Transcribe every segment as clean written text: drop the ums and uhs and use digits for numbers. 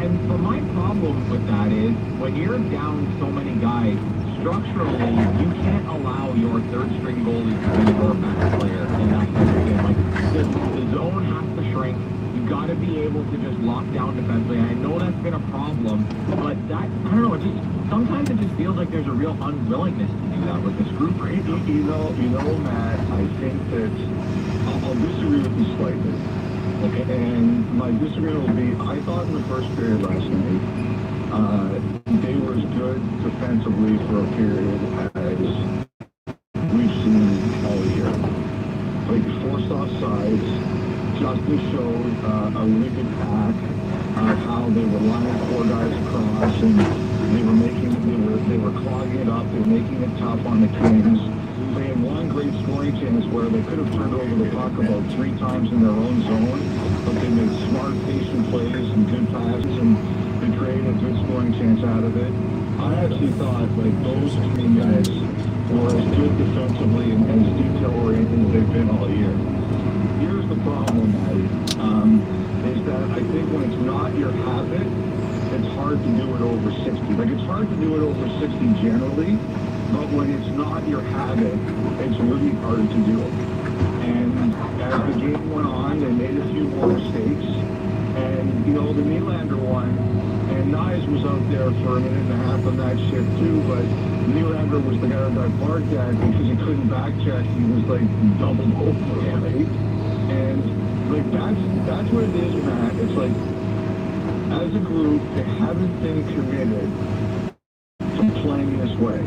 and but my problem with that is when you're down so many guys, structurally, you can't allow your third string goalie to be your best player in that kind of game. Like, the zone has to shrink. You got to be able to just lock down defensively. I know that's been a problem, but that, I don't know, it just, sometimes it just feels like there's a real unwillingness to do that with this group right now. You know, Matt, I think that I'll disagree with you slightly. Okay, and my disagreement will be, I thought in the first period last night, they were as good defensively for a period as we've seen all year. Like, forced offsides, Justin showed a really good pack of how they were lining four guys across, and they were clogging it up, they were making it tough on the Kings. They had one great scoring chance where they could have turned over the puck about 3 times in their own zone, but they made smart, patient plays and good passes, and they created a good scoring chance out of it. I actually thought, like, those 3 guys were as good defensively and as detail-oriented as they've been all year. Here's the problem, Maddie, is that I think when it's not your habit, it's hard to do it over 60. Like, it's hard to do it over 60 generally, but when it's not your habit, it's really hard to do it. And as the game went on, they made a few more mistakes. And, you know, the Nylander one, and Nyes was out there for a minute and a half on that shift too, but Nylander was the guy that got barked at because he couldn't back check. He was, like, doubled over, right? And, like, that's what it is, Matt. It's like, as a group, they haven't been committed to playing this way.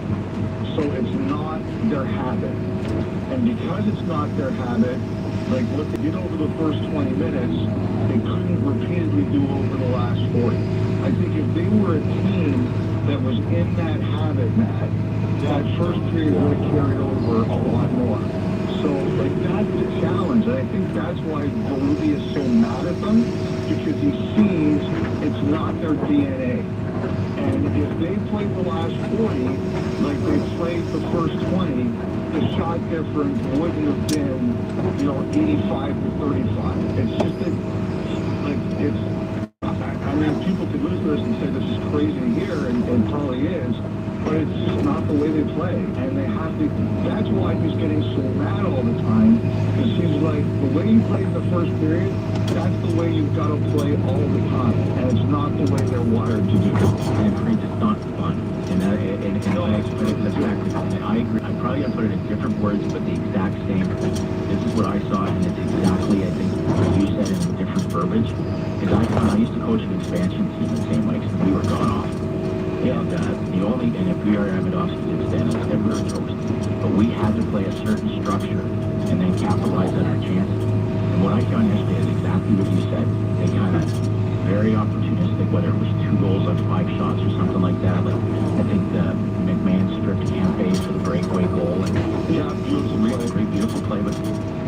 So it's not their habit. And because it's not their habit, like what they did over the first 20 minutes, they couldn't repeatedly do over the last 40. I think if they were a team that was in that habit, Matt, that first period would have carried over a lot more. So, like, that's the challenge. And I think that's why Berube is so mad at them, because he sees it's not their DNA. And if they played the last 40, like they played the first 20, the shot difference wouldn't have been, you know, 85 to 35. It's just that, like, it's, I mean, people could listen to this and say this is crazy to hear, and it probably is, but it's just not the way they play. And they have to, that's why he's getting so mad all the time, because he's like, the way you played the first period, that's the way you've got to play all the time. And it's not the way they're wired to do it. And it's not fun. And I agree. I'm probably going to put it in different words, but the exact same. This is what I saw, and it's exactly, I think, what you said in different verbiage. Because I used to coach an expansion team at St. Mike's, and we were gone off. And and if we are Amidovsky's extended, then we were toast. But we had to play a certain structure and then capitalize on our chances. And what I found yesterday is exactly what you said. They kind of very opportunistic, whether it was 2 goals on 5 shots or something like that. Like, I think McMahon stripped Campbell for the breakaway goal, and beautiful play, but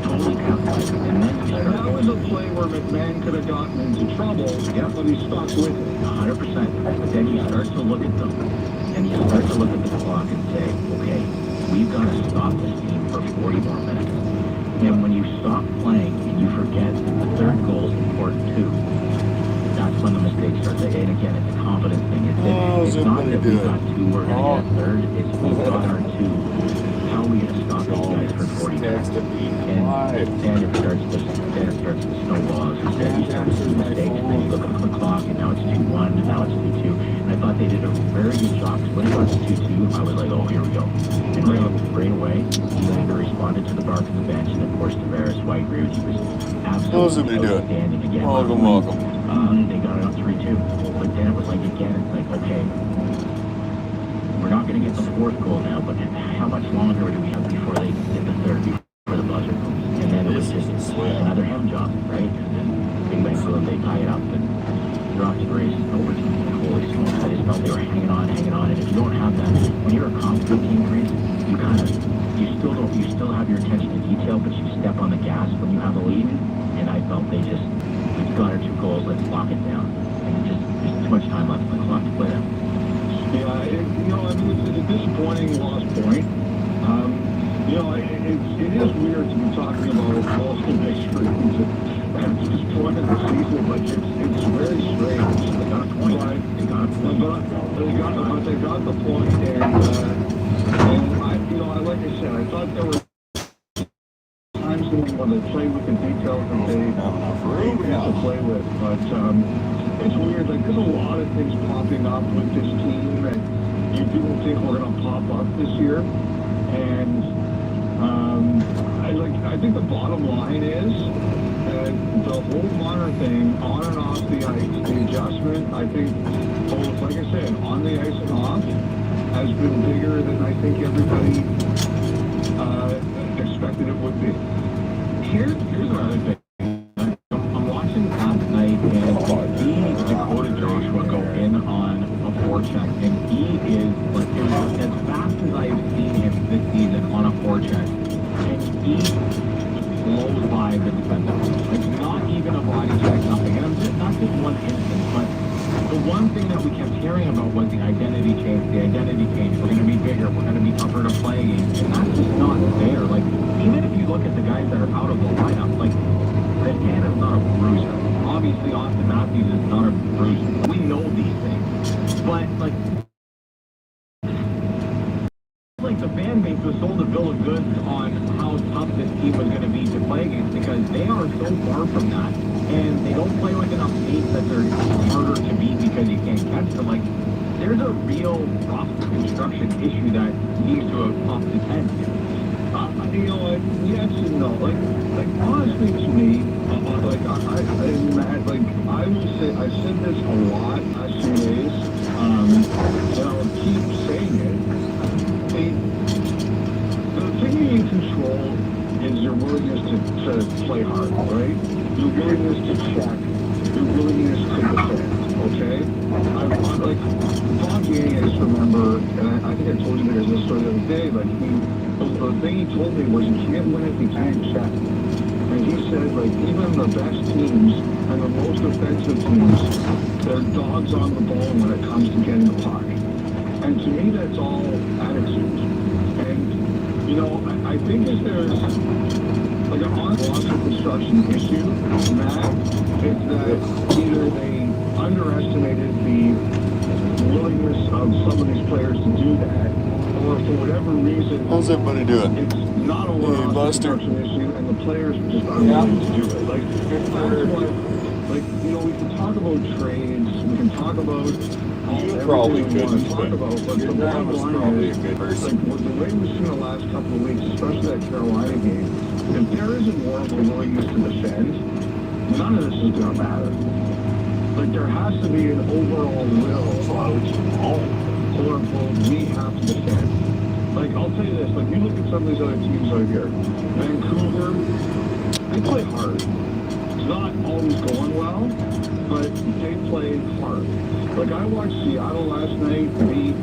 totally capitalized. And then that was a play where McMahon could have gotten into trouble, but he stuck with it. 100%. But then you start to look at them, and you start to look at the clock and say, okay, we've got to stop this team for 40 more minutes. And when you stop playing and you forget that the third goal is important too, that's when the mistakes start to, and again, it's a confidence thing. It's not that we've got 2, we're going to get a third. It's we've got our 2. How are we going to stop these guys for 40 minutes? And it starts to snowball. As you said, you start to see mistakes, and then you look at the clock, and now it's 2-1, and now it's 2-2. And I thought they did a very good job. When it got to 2-2, I was like, oh, here we go. And right away, Nylander responded to the bark of the bench, and of course, Tavares, who I agree with you, was absolutely outstanding again. Welcome. They got it up 3-2. But then it was like, again, it's like, okay, we're not going to get the 4th goal now, but how much longer do we have before they get the 3rd, before the buzzer goes? And then it was just another hem job, right? And then Big Bang Boom, they tie it up, and you're off to the races. Holy smokes, I just felt they were hanging on. And if you don't have that, when you're a competent team, Grace, you still have your attention to detail, but you step on the gas when you have a lead. And I felt we've got our 2 goals, let's lock it down. And there's too much time left on the clock to play them. Yeah, it's a disappointing lost point. It is weird to be talking about Boston victories at this point of the season, but it's very strange. They got a got the point, and like I said, I thought there were times when they play with the details that they have to play with, but it's weird. Like, there's a lot of things popping up with this team that you didn't think were going to pop up this year, and I think the bottom line is that the whole Marner thing, on and off the ice, the adjustment, I think both, like I said, on the ice and off, has been bigger than I think everybody expected it would be. Here's another thing. I'm watching last night, and he, Dakota Joshua, go in on a forecheck, and he is, like, it was as fast as I've seen him this season on a forecheck, and he blows by the defender. Like, not even a body check, nothing. And not just one instance, but the one thing that we kept hearing about was the identity change. We're going to be bigger. We're going to be tougher to play against. And that's just not there. Like, even if you look at the guys that are out of the lineup, like, Chris Canada's not a bruiser. Obviously, Austin Matthews is not a bruiser. We know these things. But, like the fan base was sold a bill of goods on how tough this team was going to be to play against, because they are so far from that, and they don't play with enough pace that they're harder to beat because you can't catch them. Like, there's a real roster construction issue that needs to have up to 10. Yes and no. Like honestly, to me, I will say, I said this a lot last few days, and I'll keep saying it. The thing you can control is your willingness to play hard, right? Your willingness to check, your willingness to defend, okay? I'm like, Bob Yang, I just remember, and I think I told you guys this story the other day, like, the thing he told me was, you can't win if you can't check. And he said, like, even the best teams and the most offensive teams, they're dogs on the ball when it comes to getting the puck. And to me, that's all attitude. And, I think if there's, like, an on-roster construction issue, Matt, it's that either they underestimated the willingness of some of these players to do that, or for whatever reason, how's everybody doing? It's not a roster construction issue, and the players just aren't willing to do it. Like, that's what, like, we can talk about trades, we can talk about everything we want to talk about, but the bottom line is, like, the way we've seen the last couple of weeks, especially that Carolina game, if there isn't more of a willingness to defend, none of this is going to matter. Like, there has to be an overall will of, quote-unquote, we have to defend. Like, I'll tell you this, like, you look at some of these other teams out here, Vancouver, they play hard. It's not always going well, but they play hard. Like, I watched Seattle last night beat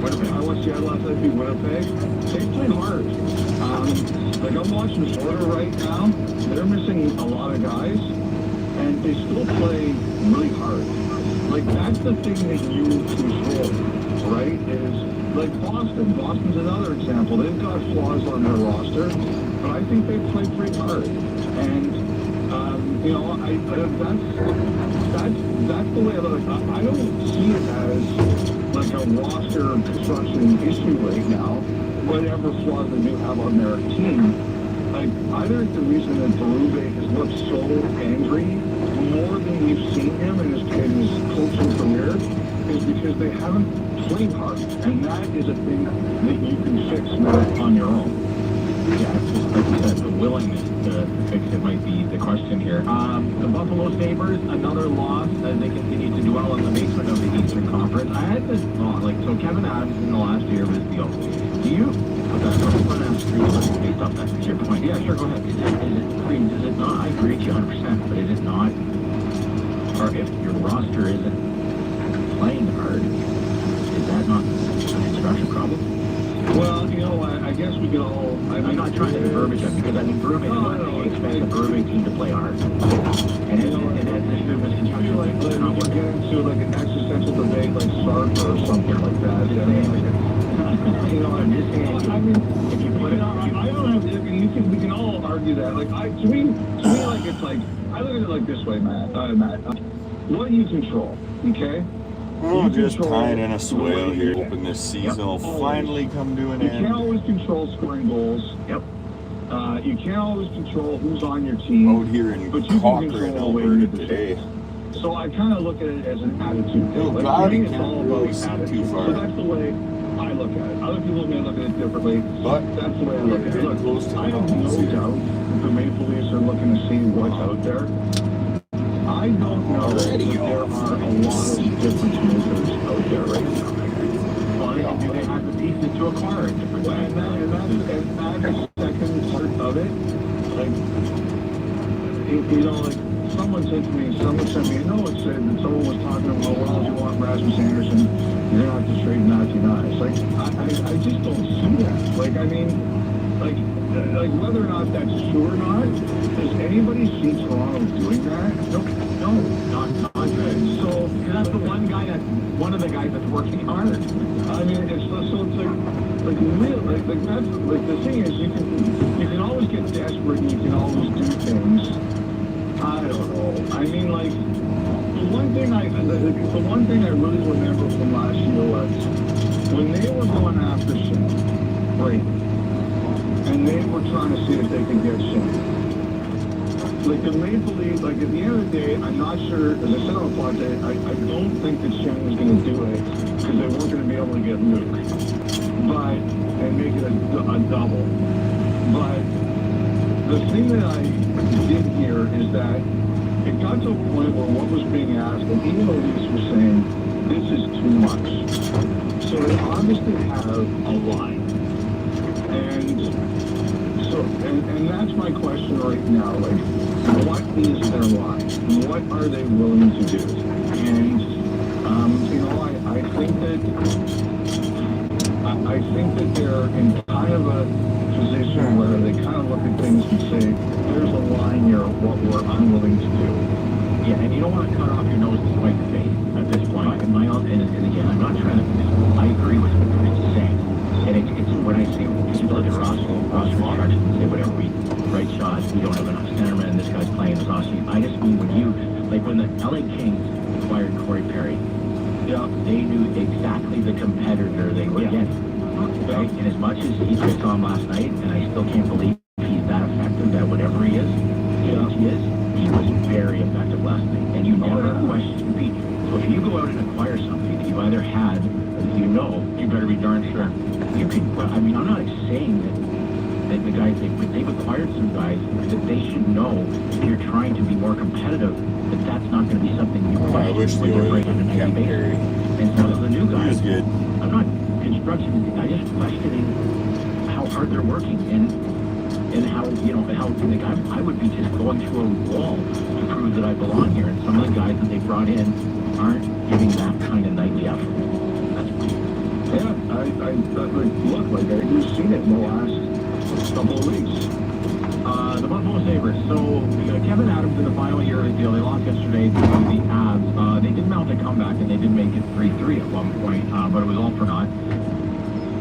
Winnipeg. I watched Seattle last night beat Winnipeg. They play hard. Like, I'm watching Florida right now. They're missing a lot of guys, and they still play really hard. Like, that's the thing that you control, right? Is like Boston. Boston's another example. They've got flaws on their roster, but I think they play pretty hard. And that's the way I look. I don't see it as like a roster construction issue right now. Whatever flaws they do have on their team, like, I think the reason that Berube has looked so angry more than we've seen him in his coaching career is because they haven't played hard, and that is a thing that you can fix, Matt, on your own. Yeah, it's just like you said, the willingness to fix it might be the question here. The Buffalo Sabres, another loss as they continue to dwell in the basement of the Eastern Conference. I had this thought, like, so Kevin Adams in the last year of his deal. Do you, based off that's your point. Yeah, sure, go ahead. Is it not, I agree with you 100%, but is it not, or if your roster isn't playing hard, is that not an construction problem? Well, I guess we could all... I'm not trying to be verbiage up, because I mean, Berube, you expect a Berube team to play hard. And this group is construction. Like, we could get into, like, an existential debate like Sartre or something like that. I'm just saying, I mean, if you put it... I don't have... we can all argue that. Like, to me, like, it's like... I look at it like this way, Matt. What do you control, okay? Oh, You just control tying in a the swale way- here, hoping this season will finally come to an You can't end. always control scoring goals. Yep. You can't always control who's on your team. Out here in but you can Cochrane, control the way Alberta you today. So I kind of look at it as an attitude thing. Oh, Like, cloudy, for me, it's can't all really about see attitude. too far. So that's the way I look at it. Other people may look at it differently, But that's the way I look at it. getting Look, close to the I have mountains no here. doubt that the Maple Leafs are looking to see what's out there. I don't know Already that there off. are a lot of difference makers out there right now. Well, and do they have the pieces to acquire a different Well, and that's the second part of it. Like, you know, like, someone sent me a note said that someone was talking about, well, if you want Rasmus Anderson, you're gonna have to trade Matthew Nyes. Like, I just don't see that. Like, I mean, like whether or not that's true or not, does anybody see Toronto doing that? No, not good. So, because that's the one of the guys that's working hard. I mean, it's like that's like the thing is you can always get desperate and you can always do things. I don't know. I mean, like the one thing I really remember from last year was when they were going after Shane, right? And they were trying to see if they could get Shane. Like the Maple Leafs, like at the end of the day, I'm not sure. As I said on the podcast, I don't think that Shane was going to do it because they weren't going to be able to get Luke, and make it a double. But the thing that I did hear is that it got to a point where what was being asked, and even the Leafs were saying, this is too much. So they obviously have a line. And that's my question right now. Like, what is their line? What are they willing to do? And, you know, I think that they're in kind of a position where they kind of look at things and say, there's a line here of what we're unwilling to do. Yeah, and you don't want to cut off your nose to spite the face at this point. And again, I'm not trying to. I agree with what you're saying, and it's when I see people look at Ross Richardson and say whatever we right shots, we don't have enough centermen. This guy's playing this awesome. I just mean when the LA Kings acquired Corey Perry, they knew exactly the competitor they were getting. Right? And as much as I saw him last night, and I still can't believe he's that effective at whatever he is. He was very effective last night, and you never question Pete. So if you go out and acquire something that you either had, or you better be darn sure. You could. I mean, I'm not saying that the guys they've acquired some guys that they should know if you're trying to be more competitive that that's not going to be something you question. I wish the Oilers would have kept Perry. And so the new guys, He was good. I'm not construction. I just questioning how hard they're working and how I would be just going through a wall to prove that I belong here. And some of the guys that they brought in aren't giving that kind of nightly effort. That's We've seen it in the last couple of weeks. The Buffalo Sabres. So Kevin Adams in the final year of his deal. They lost yesterday to the Avs. They did mount a comeback and they did make it 3-3 at one point, but it was all for naught.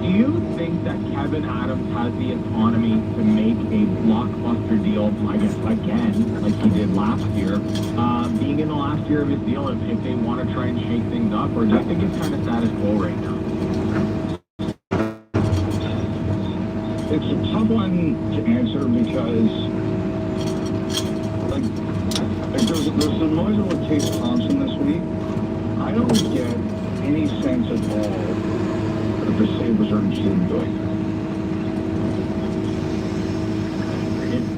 Do you think that Kevin Adams has the autonomy to make a blockbuster deal, I guess, again, like he did last year, being in the last year of his deal, if they want to try and shake things up, or do you think it's kind of status quo right now? It's a tough one to answer because, there's some noise with Case Thompson this week. I don't get any sense at all that the Sabres are interested in doing that.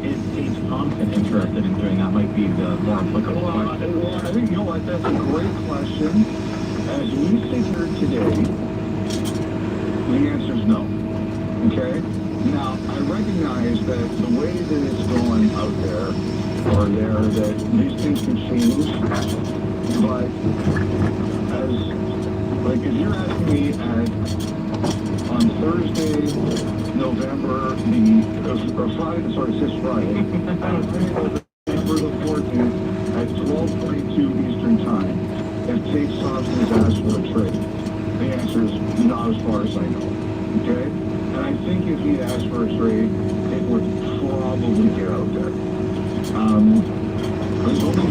Is Case Thompson interested in doing that? Might be the more applicable question. Well, I think, that's a great question. As we sit here today, the answer is no. Okay? Now, I recognize that the way that it's going out there, that these things can change, but if you're asking me on Thursday, November November the 14th at 12:22 Eastern Time, if Tate Thompson is asked for a trade, the answer is not as far as I know. Okay? And I think if he'd asked for a trade, it would probably get out there. There's only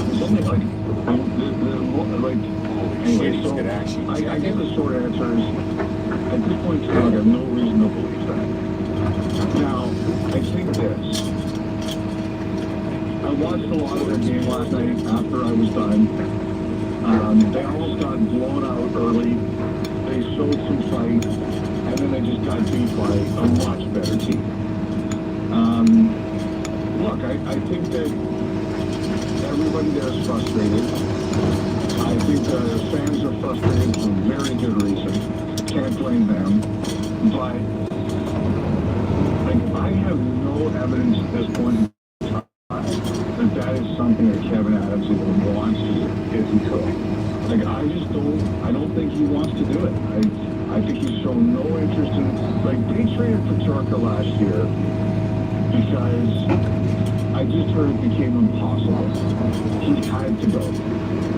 anyway, so could actually I check get it. the short answer is, at this point in time, I have no reason to believe that. Now, I think this. I watched a lot of their game last night after I was done. They almost got blown out early. They showed some fight, and then they just got beat by a much better team. Look, I think that everybody there is frustrated. I think the fans are frustrated for very good reason. Can't blame them. But like, I have no evidence at this point in time that is something that Kevin Adams even wants to do if he could. Like, I don't think he wants to do it. I think he's shown no interest in, like, they traded Petrarca last year because I just heard it became impossible. He had to go.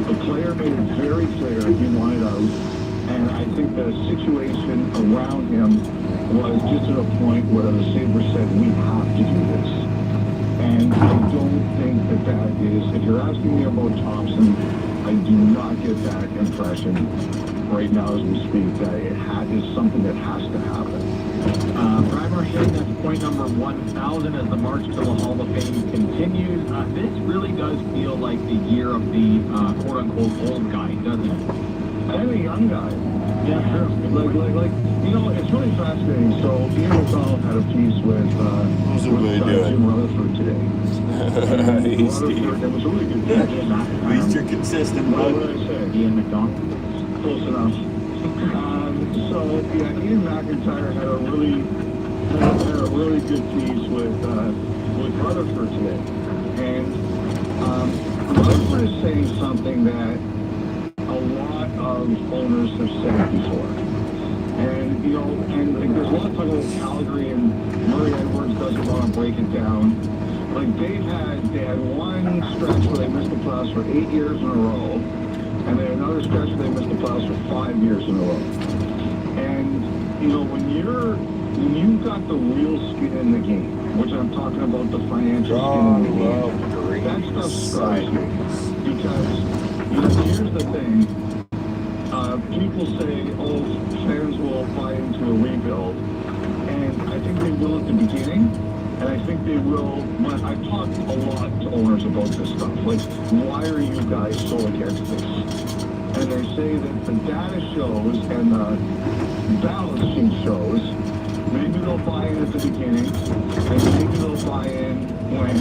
The player made it very clear he wanted out, and I think the situation around him was just at a point where the Sabres said, we have to do this. And I don't think that is, if you're asking me about Thompson, I do not get that impression right now as we speak, that it is something that has to happen. Primer saying that's point number 1,000 as the march to the Hall of Fame continues. This really does feel like the year of the quote-unquote old guy, doesn't it? And a young guy. Yeah, sure. Like, you know, it's really fascinating. So Ian McDonald had a piece with Jim Rutherford today. Hey, Steve. It was a really good piece. At least you're consistent, What bud. would I say? Ian McDonald. Close enough. So yeah, Ian McIntyre had a really good piece with Rutherford today, and Rutherford is saying something that a lot of owners have said before, and you know, and like, there's a lot of talk about Calgary, and Murray Edwards doesn't want to break it down. Like they had one stretch where they missed the playoffs for 8 years in a row. And then another stretch where they missed the playoffs for 5 years in a row. And, you know, when you've got the real skin in the game, which I'm talking about the financial skin in the game, that stuff scars you. Because, you know, here's the thing. People say, oh, fans will buy into a rebuild. And I think they will at the beginning. And I think they will, when I've talked a lot to owners about this stuff, like, why are you guys so against this? And they say that the data shows and the balance sheet shows, maybe they'll buy in at the beginning, and maybe they'll buy in when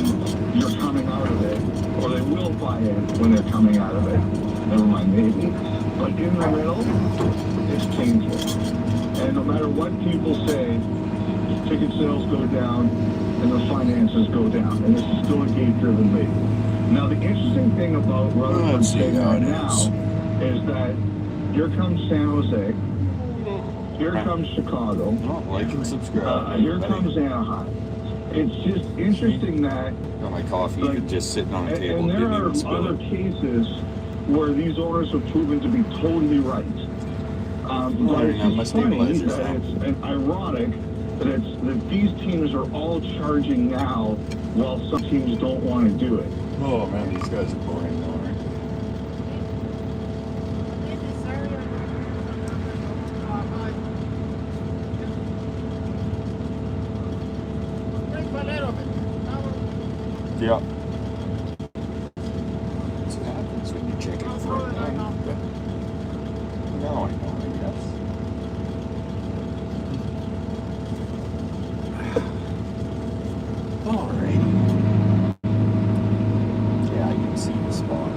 you're coming out of it, or they will buy in when they're coming out of it. Never mind, maybe. But in the middle, it's painful. And no matter what people say, ticket sales go down, and the finances go down, and this is still a gate-driven league. Now, the interesting thing about Rutherford saying that now is that here comes San Jose, here comes Chicago, Like and subscribe. here comes Anaheim. It's just interesting that... Got my coffee like, just sitting on the table. And there Didn't are even spill other it. cases where these owners have proven to be totally right. But it's my just funny stabilizers that down. it's ironic that these teams are all charging now while some teams don't want to do it. Oh man, these guys are boring though, right? Yeah. That's what happens when you check it for a thing. Now I know, I guess. Alrighty. Yeah, I can see the spot.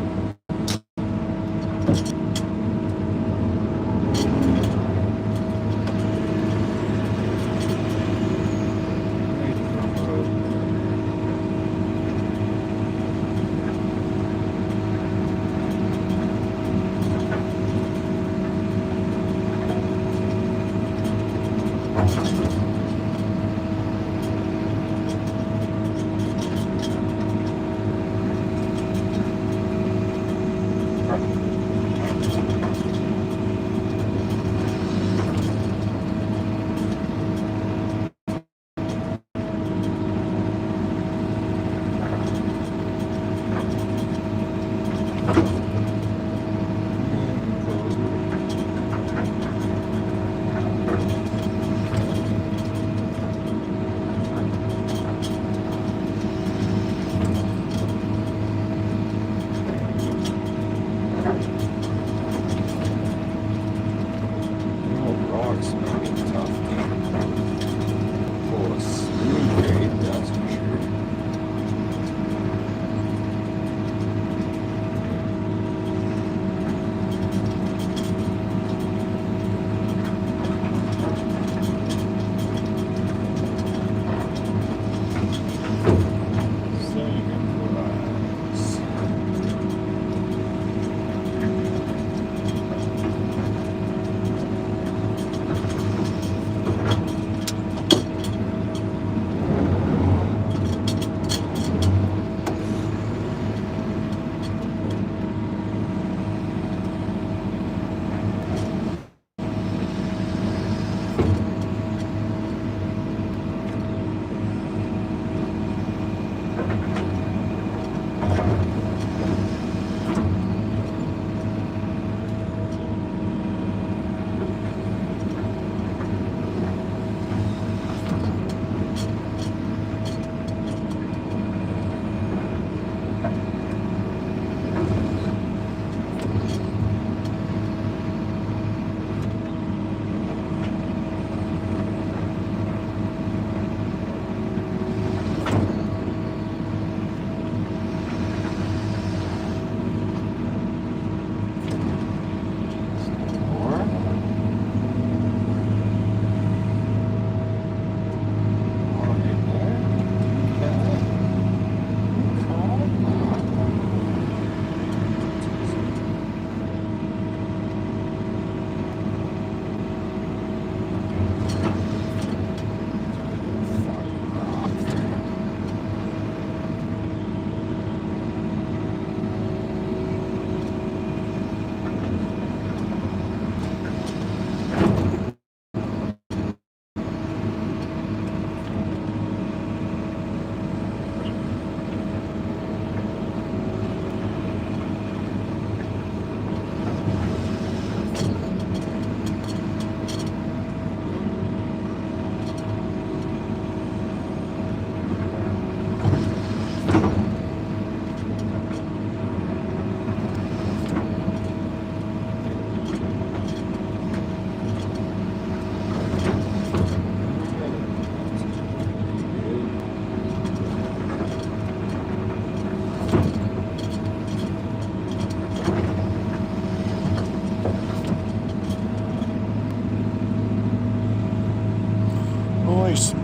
nice.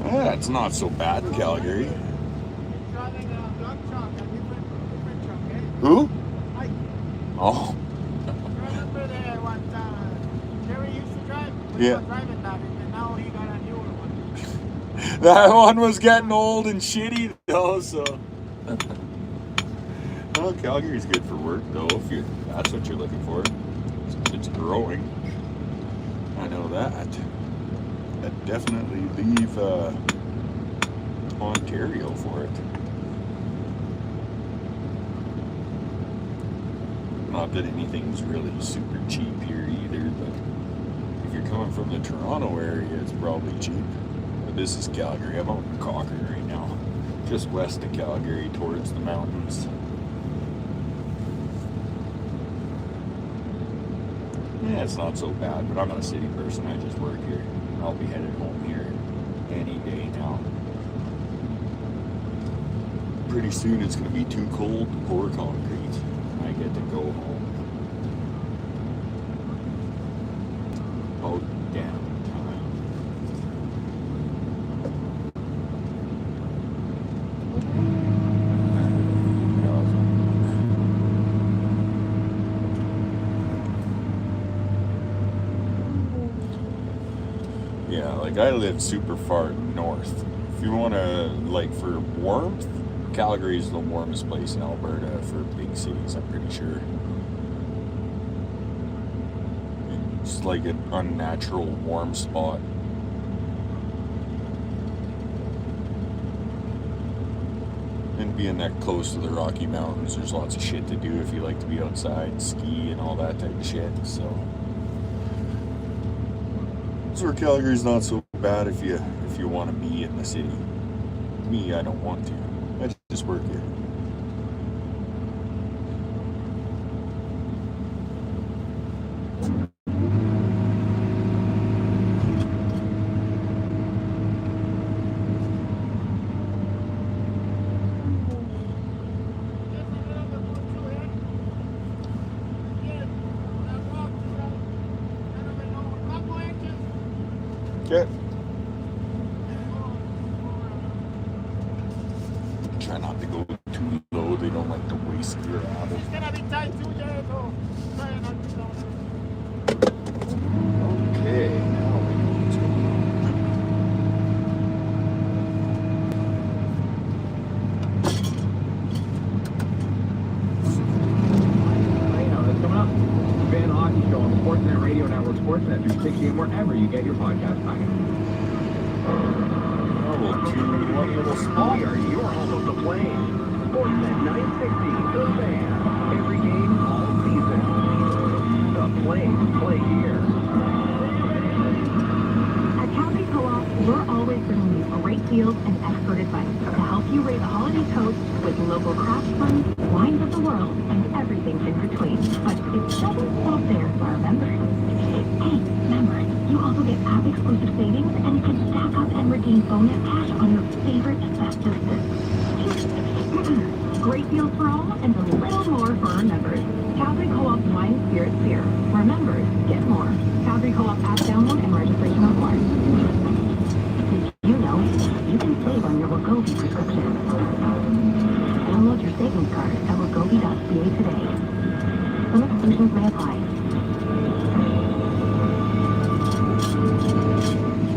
Yeah, it's not so bad in Calgary. Who? Oh. Remember there one time Jerry used to drive? Yeah. Was driving that, and now he got a newer one. That one was getting old and shitty though, so. Well, Calgary's good for work though, if that's what you're looking for. It's growing. I know that. I'd definitely leave Ontario for it. Not that anything's really super cheap here either, but if you're coming from the Toronto area, it's probably cheap. But this is Calgary. I'm out in Cochrane right now, just west of Calgary towards the mountains. Yeah, it's not so bad, but I'm not a city person. I just work here. I'll be headed home here any day now. Pretty soon it's going to be too cold to pour concrete. I get to go home. Oh, damn time. Yeah, like I live super far north. If you want to, like, for warmth, Calgary is the warmest place in Alberta for big cities, I'm pretty sure. It's like an unnatural warm spot. And being that close to the Rocky Mountains, there's lots of shit to do if you like to be outside, ski, and all that type of shit, so. So Calgary's not so bad if you want to be in the city. Me, I don't want to. I just work here. Okay. Try not to go too low. They don't like to waste your apple. It's gonna be tight too, Jerry, so try not to go. Okay, now we know what's going Hey, you know, that's coming up. Fan Hockey Show on the Sportsnet Radio Network, Sportsnet 360, and wherever you get your podcast package. We'll tune one little spot. We are your home of the Flames. Sportsnet 960, The Fan. Every game, all season. The Flames play here. At Calgary Co-op, we're always bringing you great deals and expert advice to help you raise a holiday toast with local craft funds, wines of the world, and everything in between. But it doesn't stop there for our members. Hey, members, you also get app-exclusive savings, and you can stack up and redeem bonus cash on your favorite festive goods. Great deals for all, and a little more for our members. Calgary Co-op Wine Spirits Beer. For members, get more. Calgary Co-op app download and registration required. Did you know you can save on your Wegovy prescription? Download your savings card at wegovy.ca today. Some exclusions may apply.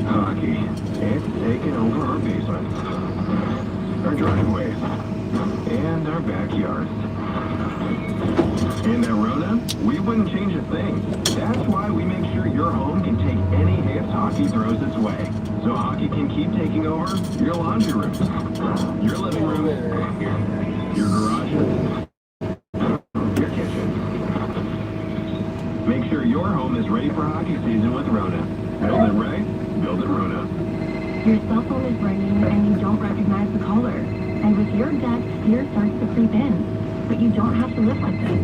Hockey. It's taken over our basement, our driveways, and our backyards. In Arona, we wouldn't change a thing. That's why we make sure your home can take any hits hockey throws its way. So hockey can keep taking over your laundry room, your living room, your garage, your kitchen. Make sure your home is ready for hockey season with Rona. Build it right, build it Rona. Your cell phone is ringing and you don't recognize the caller. And with your debt, fear starts to creep in. But you don't have to live like this.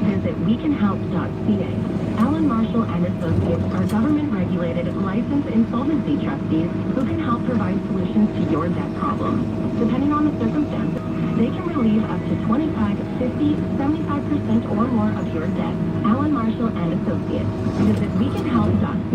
Visit wecanhelp.ca. Alan Marshall and Associates are government-regulated, licensed insolvency trustees who can help provide solutions to your debt problem. Depending on the circumstances, they can relieve up to 25, 50, 75% or more of your debt. Alan Marshall and Associates.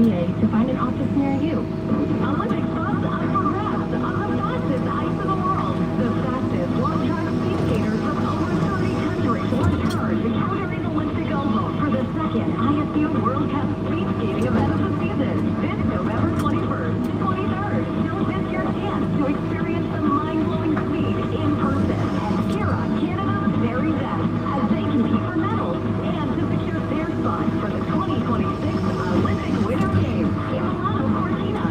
to find an office near you. Olympic spots up for grabs on the fastest ice in the world. The fastest long-track speed skaters from over 30 countries return to Calgary's Olympic Oval for the second ISU World Cup speed skating event of the season. This November 21st to 23rd. Don't miss your chance to experience the mind-blowing speed in person and cheer on Canada's very best as they compete for medals and to secure their spot for the 2026 Olympic Winter Games in Milano Cortina.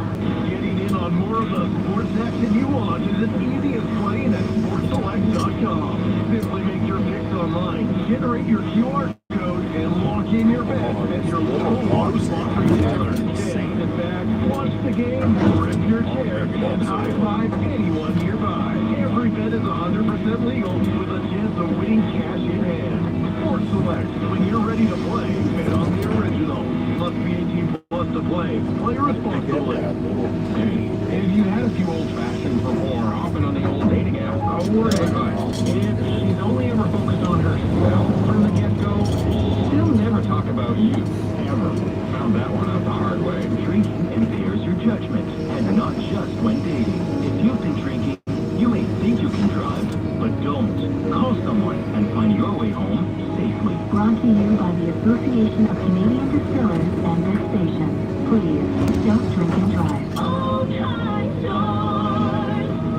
Getting in on more of the sports action you want is as easy as playing at sportselect.com. Simply make your picks online, generate your QR code, and lock in your bet at your local sports lottery dealer. Sit back, watch the game, rip your chair, and high-five anyone nearby. Every bet is 100% legal with a chance of winning cash in hand. Sports Select, when you're ready to play, bet on the original. Must be 18 plus to play. Play responsibly. Hey, if you had a few old-fashioned before hopping on the old dating app, don't worry about it. If she's only ever focused on herself from the get-go, she'll never talk about you, ever. Found that one out the hard way. Drinking impairs your judgment, and not just when dating. If you've been drinking, you may think you can drive, but don't. Call someone and find your way home safely. Brought to you by the Association of Canadian Distillers and this station. Please, don't drink and drive.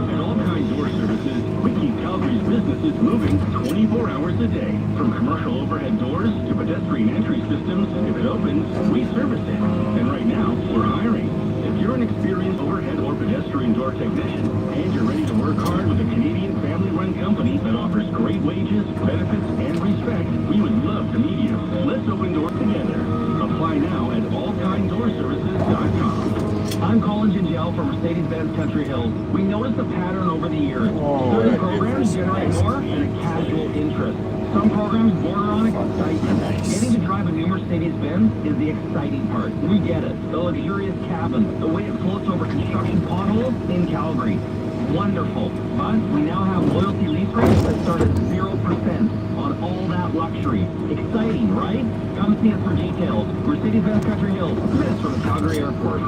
At All Kinds Door Services, we keep Calgary's businesses moving 24 hours a day. From commercial overhead doors to pedestrian entry systems, if it opens, we service it. And right now, we're hiring. If you're an experienced overhead or pedestrian door technician, and you're ready to work hard with a Canadian family-run company that offers great wages, benefits, and respect, we would love to meet you. Let's open doors together. Apply now at allkinddoorservices.com. I'm Colin Gingell from Mercedes-Benz Country Hills. We noticed a pattern over the years. Certain programs generate more and a casual interest. Some programs border on excitement. Getting to drive a new Mercedes-Benz is the exciting part. We get it. The luxurious cabin, the way it floats over construction potholes in Calgary. Wonderful. But we now have loyalty lease rates that start at 0% on all that luxury. Exciting, right? Come see us for details. Mercedes-Benz Country Hills, minutes from the Calgary Airport.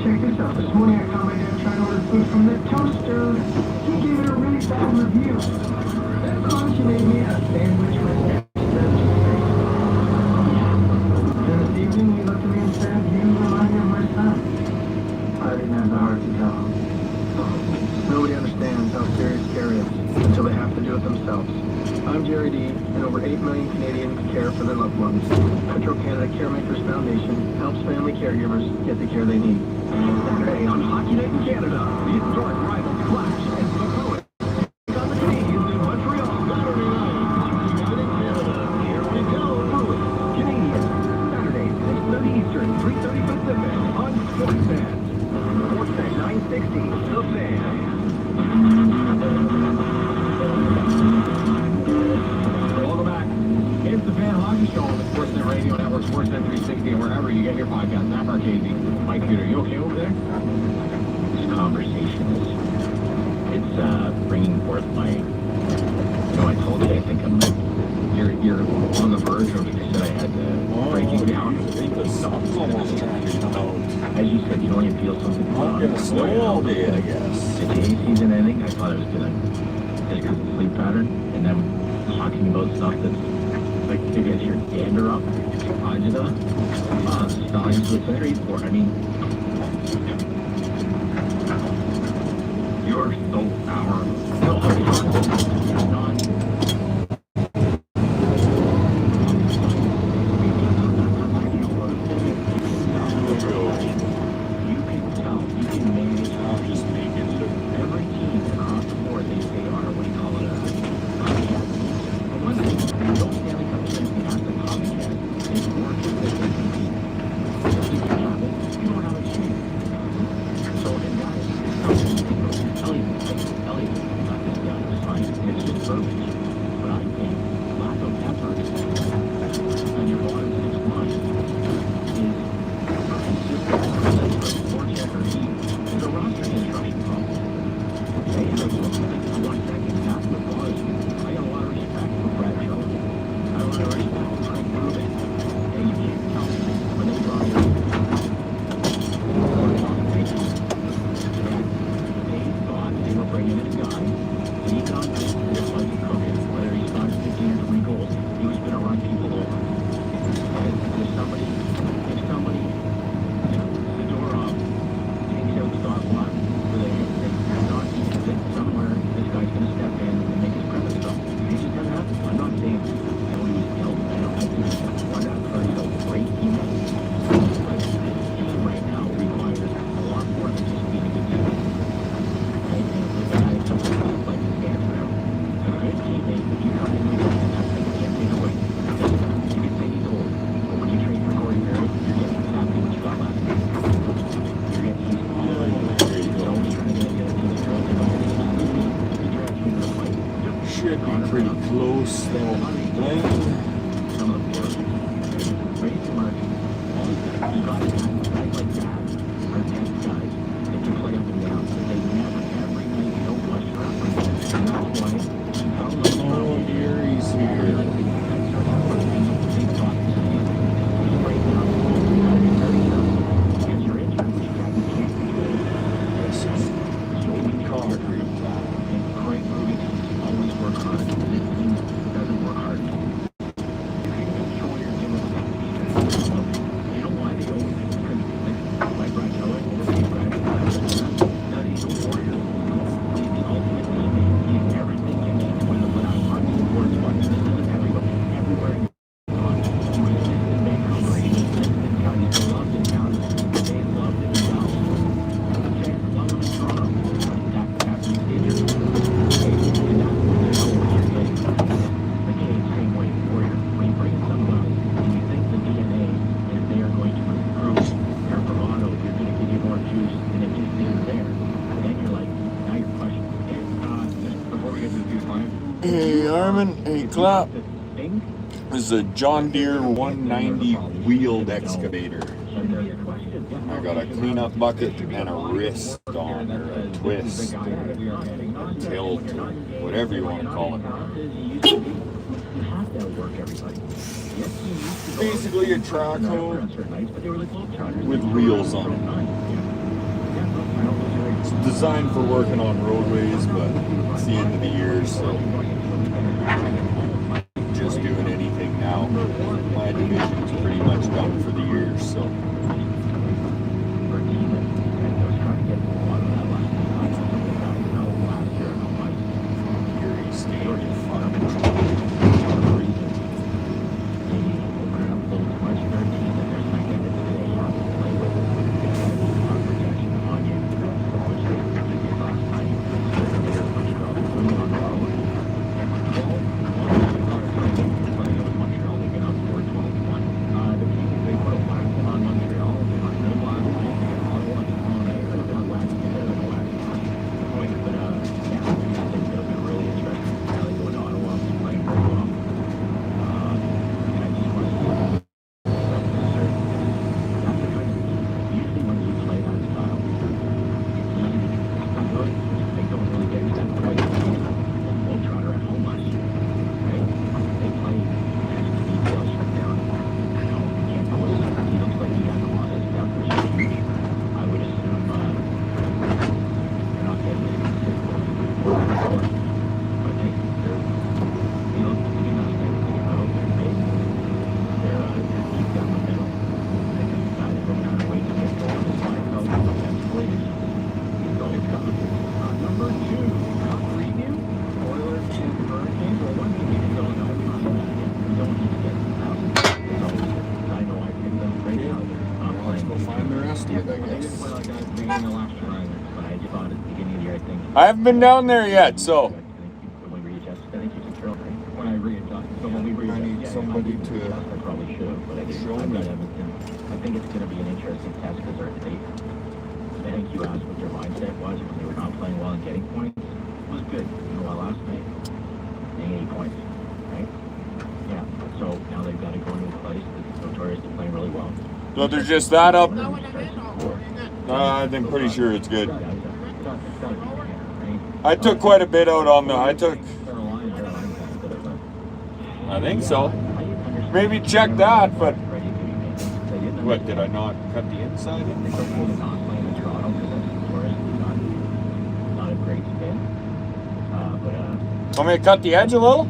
Check this out. This morning I caught my dad trying to order food from the toaster. He gave it a really bad review. That's why she made me a sandwich with extra cheese. Then this evening he looked at me and said, "You remind me of my son." I didn't have the heart to tell him. Nobody understands how serious care is until they have to do it themselves. I'm Jerry D, and over 8 million Canadians care for their loved ones. Petro-Canada Caremakers Foundation helps family caregivers get the care they need. Saturday on Hockey Night in Canada, the historic rivals Flash and the Poet take on the Canadians in Montreal. Saturday night, United Canada. Here we go. Bruins, Canadians. Saturday, 6:30 Eastern, 3:30 Pacific on Sportsnet. Sportsnet 960, The Fan. Welcome back. It's the Fan Hockey Show on the Sportsnet Radio Network, Sportsnet 360, and wherever you get your podcast. Matt Marchese, Mike Peter, you okay over there? This conversation it's bringing forth my, I told you, I think you're on the verge of, you said I had breaking down. I think the sun's almost trying to come out. As you said, you know, you feel something. I'm gonna snow all day, I guess. The hay season ending, I thought it was gonna just because of the sleep pattern, and then talking about stuff that's like to get your gander up, agita, starting to the street for. I mean, you're so powerful. No, I'm not. Fireman, hey, clap. This is a John Deere 190 wheeled excavator. I got a cleanup bucket and a wrist on, or a twist, or a tilt, or whatever you want to call it. Basically a track hoe with wheels on it. It's designed for working on roadways, but it's the end of the year, so just doing anything now. My division's pretty much done for the year, so. I haven't been down there yet, so I need somebody to show me. I think it's going to be an interesting test because I think you asked what their mindset was when they were not playing well and getting points. It was good. You know, last night, getting 80 points, right? Yeah. So now they've got to go into a place that's notoriously playing really well. So there's just that up. I'm pretty sure it's good. I took quite a bit out on the. I think so. Maybe check that, but what did I not cut the inside in? Not a great spin. Want me to cut the edge a little?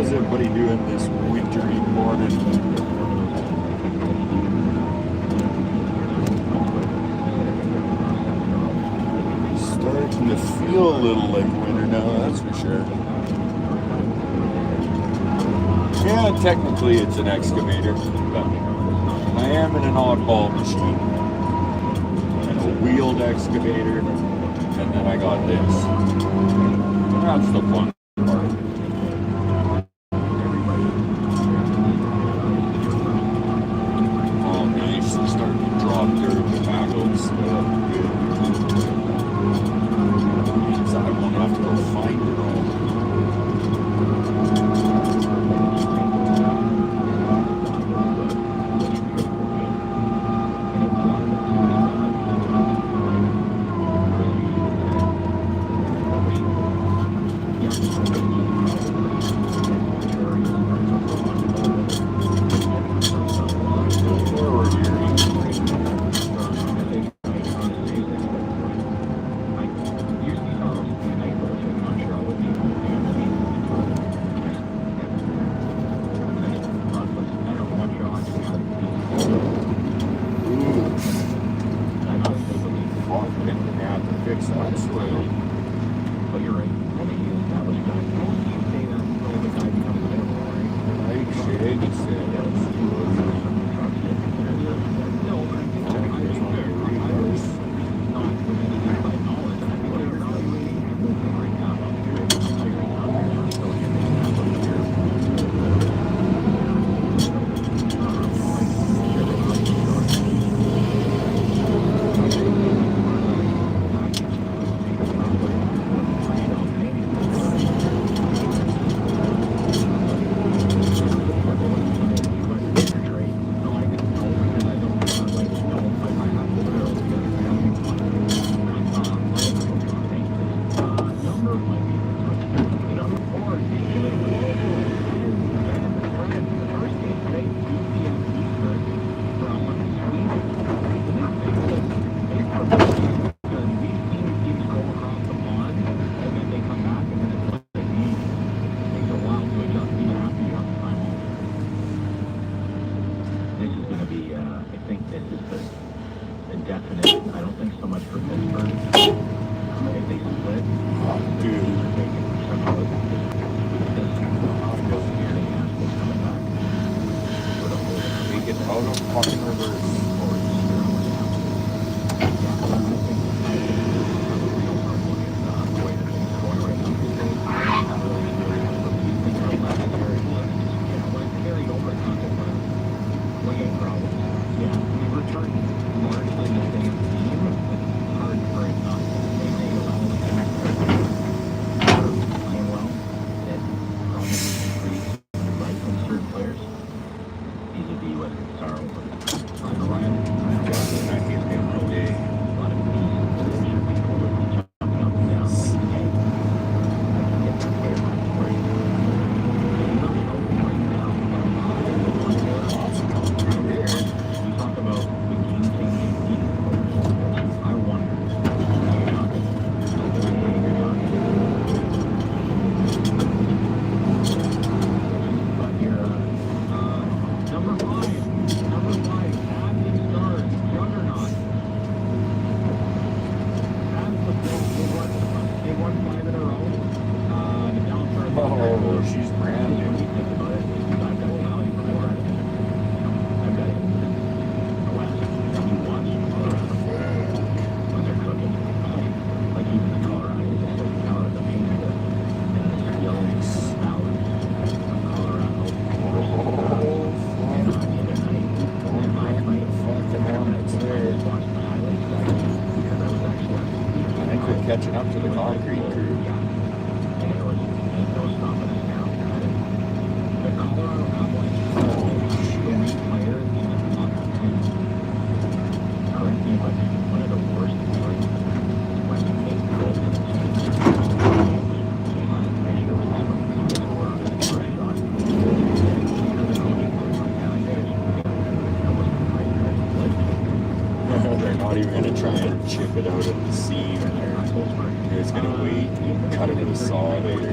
How's everybody doing this wintry morning? Starting to feel a little like winter now, that's for sure. Yeah, technically it's an excavator, but I am in an oddball machine. And a wheeled excavator, and then I got this. That's the fun part. Oh, nice. It's starting to drop dirt with tackles. Good. Means I won't have to go find it all. Catching up to the concrete crew. They're not even going to try and chip it out of the seam. They're just going to wait and cut it with a saw later.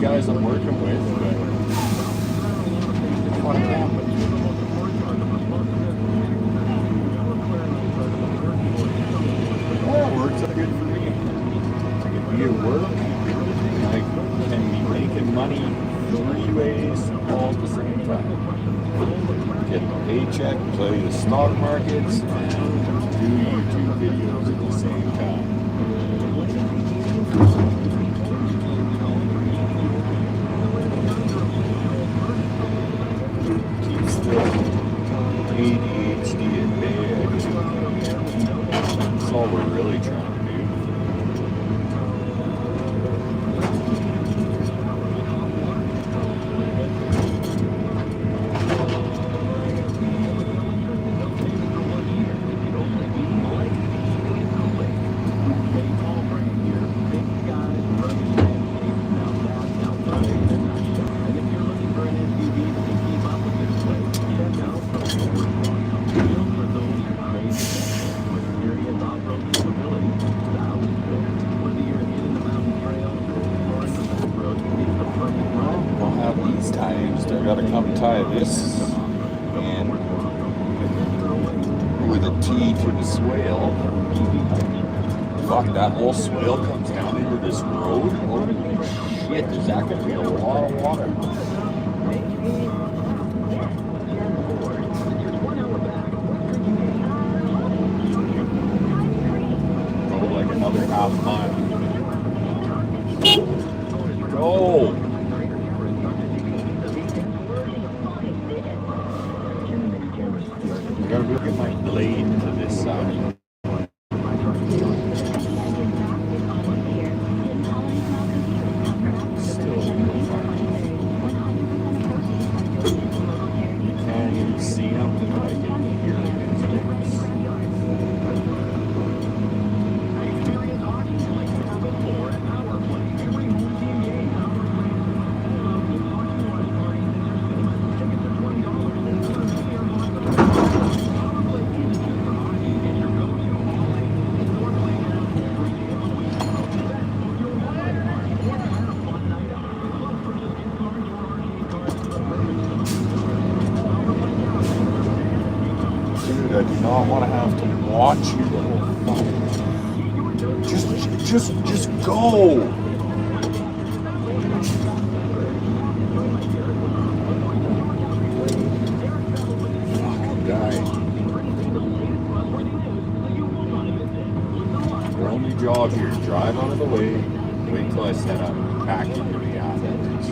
guys I'm working with, but what happened? Well, it works out good for me. I can be at work, I can be making money 3 ways all at the same time. Get the paycheck, play the stock markets, and do YouTube videos at the same time. Keep still. ADHD at bay. That's all we're really trying to do. Tie this and with a T to the swale. Fuck, that whole swale comes down into this road. Holy shit, is that going to be a lot of water? Go like another half mile. Go! I gotta look at my blade to this side. Still can't even see him, but I can hear his voice. I do not want to have to watch you the whole time. Just go. Fucking guy. Your only job here, drive out of the way, wait till I set up, back into the afterwards.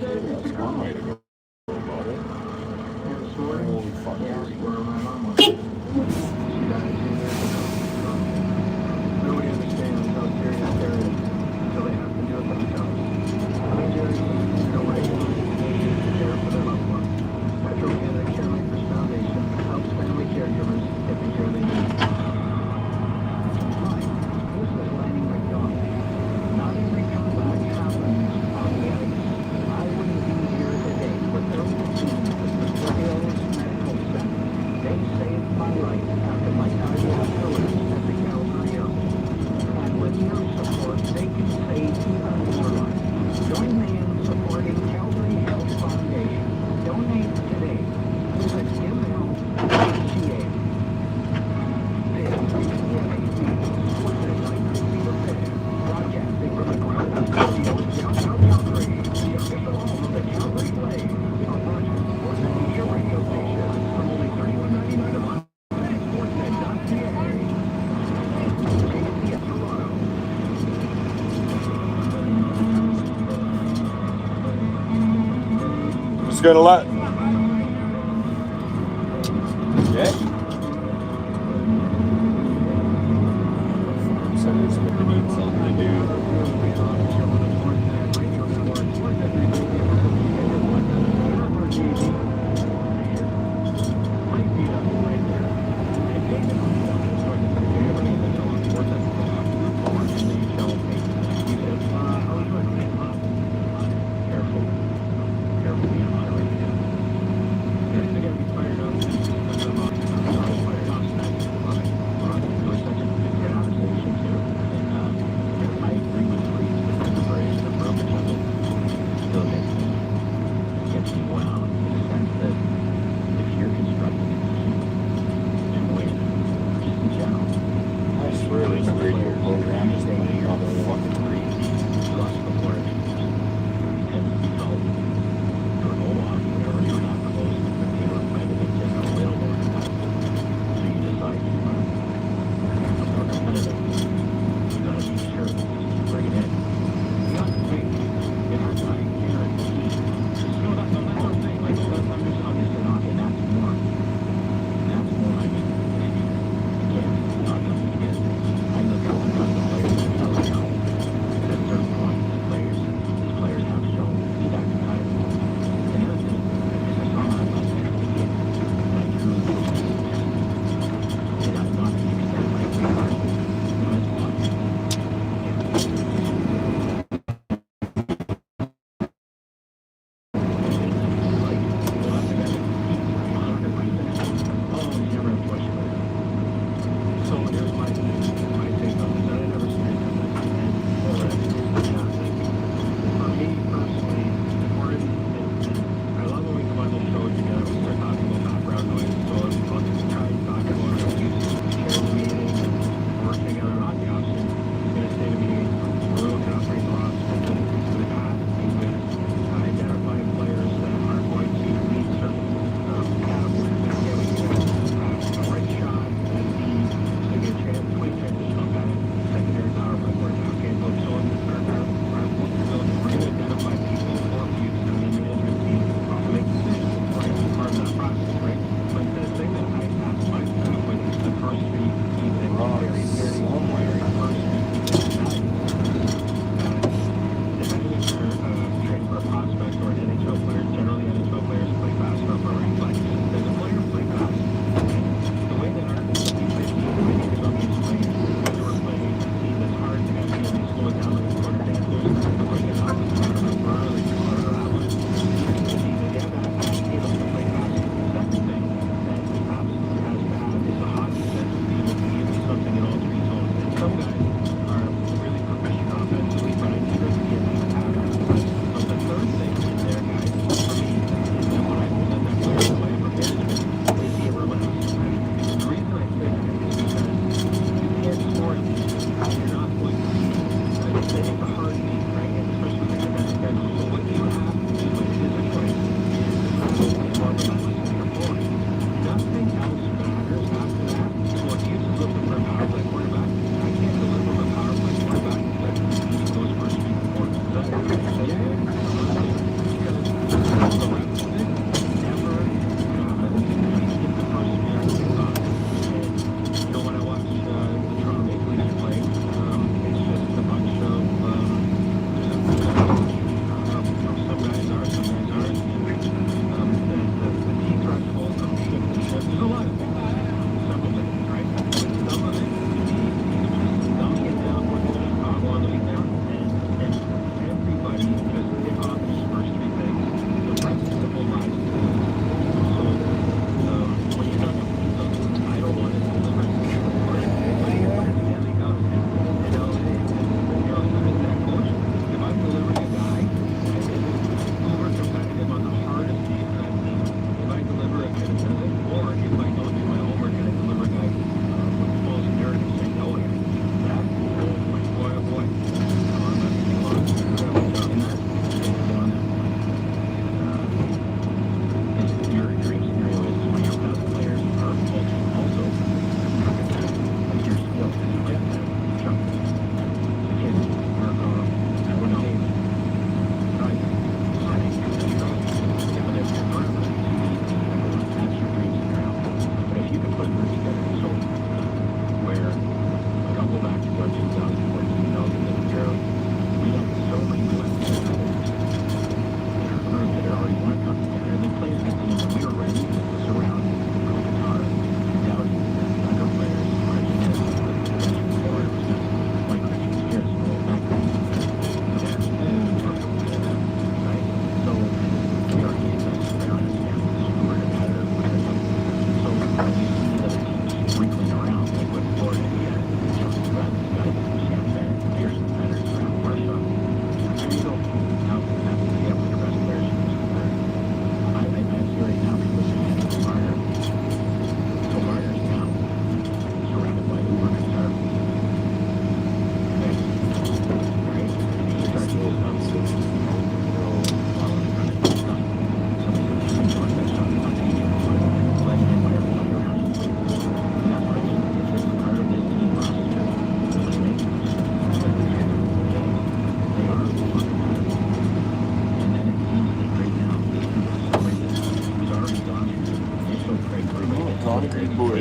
That's one way to go about it. Holy fuck. Nobody understands how serious that is until they have to do it themselves. There's no way to care for their loved ones. Metro Canada Caremakers Foundation helps family caregivers get the care they need. Hi, this is Lanny McDonald. Not every comeback happens on the ice. I wouldn't be here today without the team at the Hills Medical Center. They saved my life after my cardiac illness at the Calvary Hills. And with your support, they can save even more lives. Join me in supporting Calvary Hills Foundation. Donate today. Visit givehills.ca. Broadcasting from the ground up studios downtown Calgary, the official home of the Calgary Flames. Our project was a media radio station for only $31.99 a month. Sportsnet.ca. KC of Toronto. Just gonna let. Okay. So there's gonna need something to do.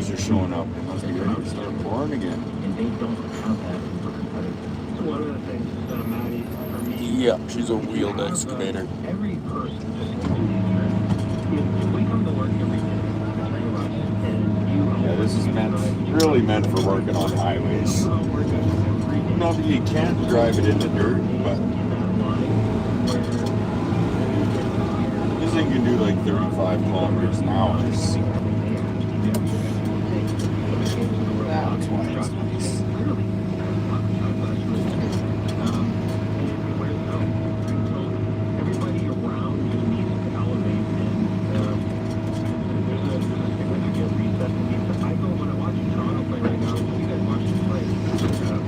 boys are showing up. They must be ready to start pouring again. And they don't have that for competitors. So one of the things, Maddie, for me, Yeah, she's a wheeled excavator. Every person just needs to be here. If we come to work every day, and you Yeah, this is really meant for working on highways. Not that you can't drive it in the dirt, but this thing can do like 35 kilometers an hour. That's why it's nice. Everybody around you needs to elevate, and there's a significant reset that needs to. I go when I watch Toronto play right now. You guys watch them play. Who's that?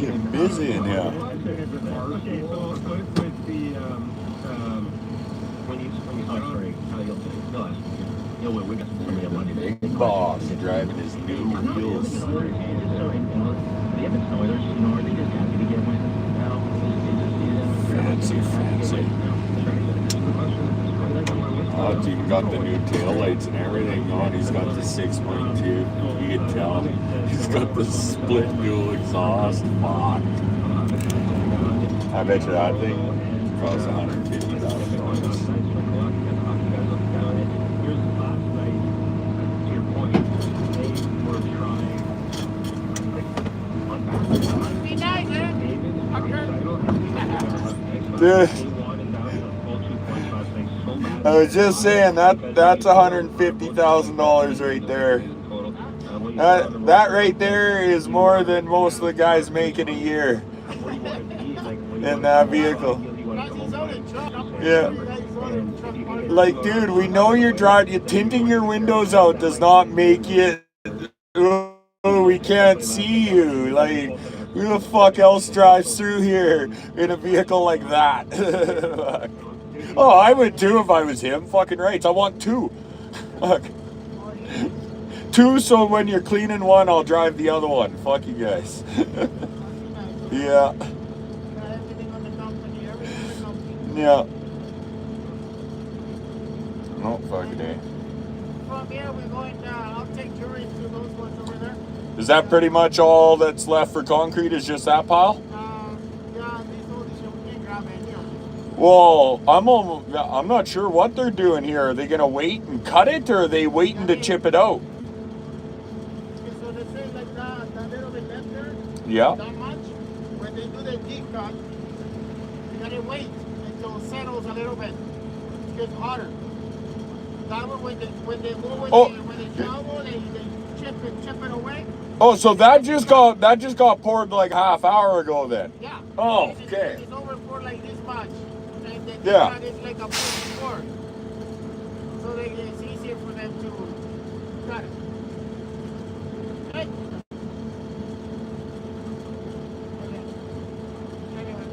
Getting busy in here. Okay, so with the when you sorry, we got somebody on Monday. Big boss driving his new wheels. The Edmonton Oilers, are they just happy to get wins now? Fancy. Oh, it's even got the new taillights and everything on. He's got the 6.2. You can tell. He's got the split dual exhaust. Fuck. I bet you that thing costs $150,000. Dude, I was just saying that's $150,000 right there. That right there is more than most of the guys make in a year in that vehicle. Yeah. Like, dude, we know you're driving. Tinting your windows out does not make it. Oh, we can't see you. Like, who the fuck else drives through here in a vehicle like that? Oh, I would too if I was him. Fucking rights. I want two. Fuck. Two, so when you're cleaning one, I'll drive the other one. Fuck you guys. Yeah. Yeah. No, fucking A. From here, we're going down. I'll take tourists to those ones over there. Is that pretty much all that's left for concrete? Is just that pile? Yeah, these all the can grab it here. Well, I'm not sure what they're doing here. Are they gonna wait and cut it, or are they waiting to chip it out? Okay, so they say like that little bit left there. Yeah. That much. When they do the deep cut, you gotta wait until it settles a little bit. It gets hotter. That one, when they move, when they shovel, they chip it away. Oh, so that just got poured like half hour ago then. Yeah. Oh, okay. It's over for like this much. And the Yeah. cut is like a foot more. So it's easier for them to cut it. Okay. Anyway.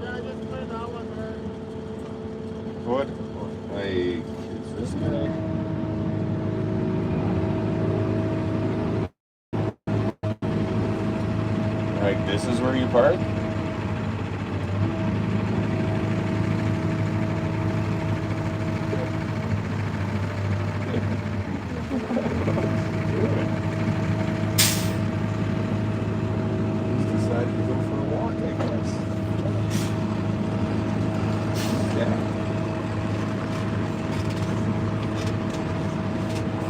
Yeah, just put that one there. What? Like, is this guy? Like, this is where you park? He's decided to go for a walk, I guess. Yeah.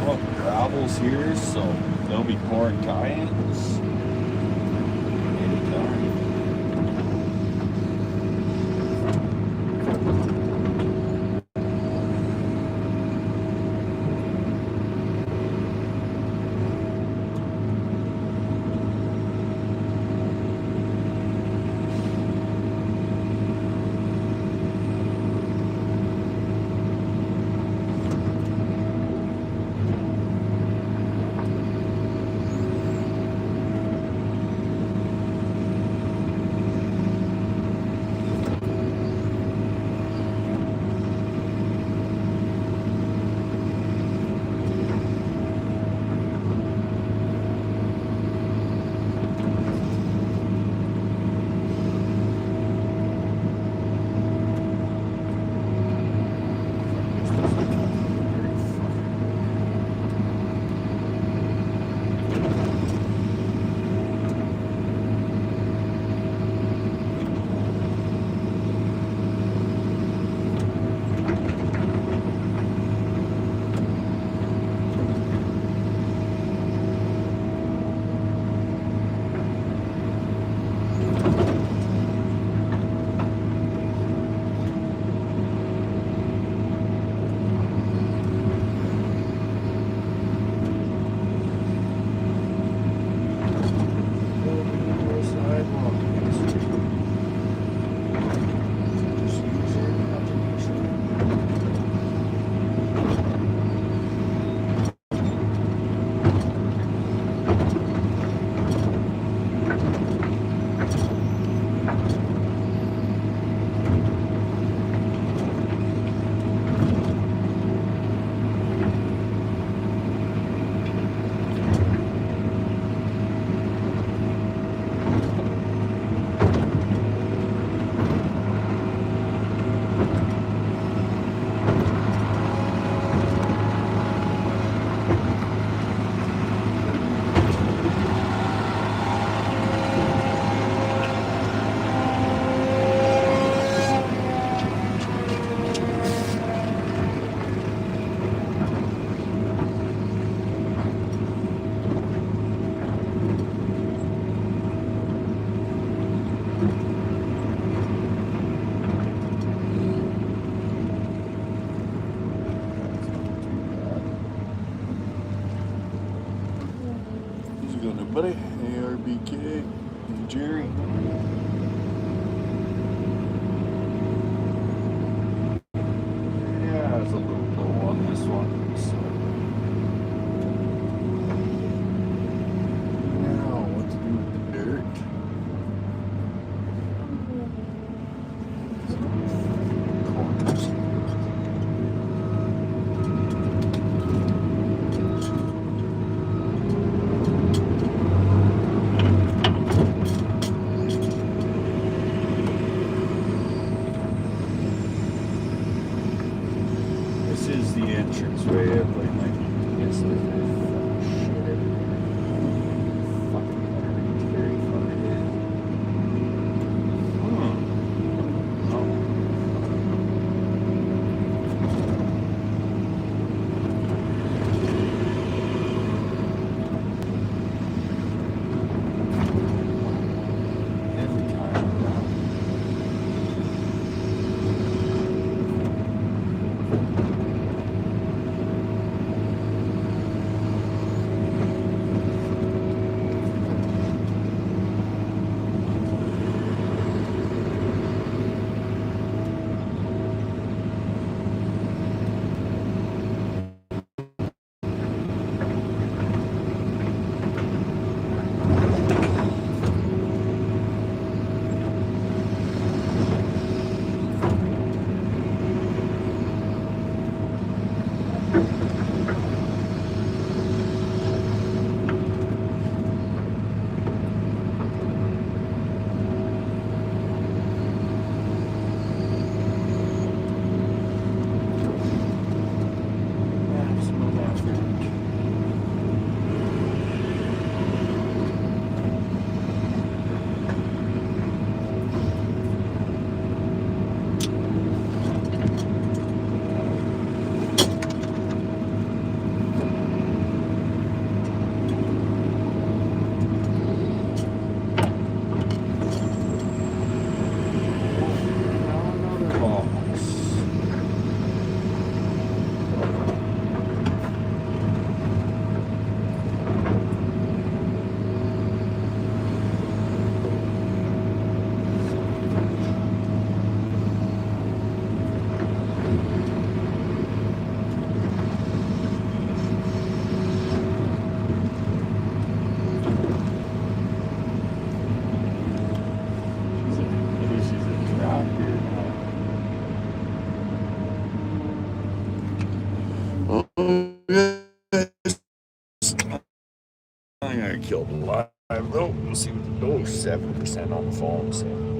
Well, gravel's here, so they'll be pouring tie-ins anytime. Buddy, ARBK, and Jerry. way up like my GPS does shit everywhere. Fucking better reach very far ahead. Every time around. I got killed alive though. We'll see what 7% on the phone. So.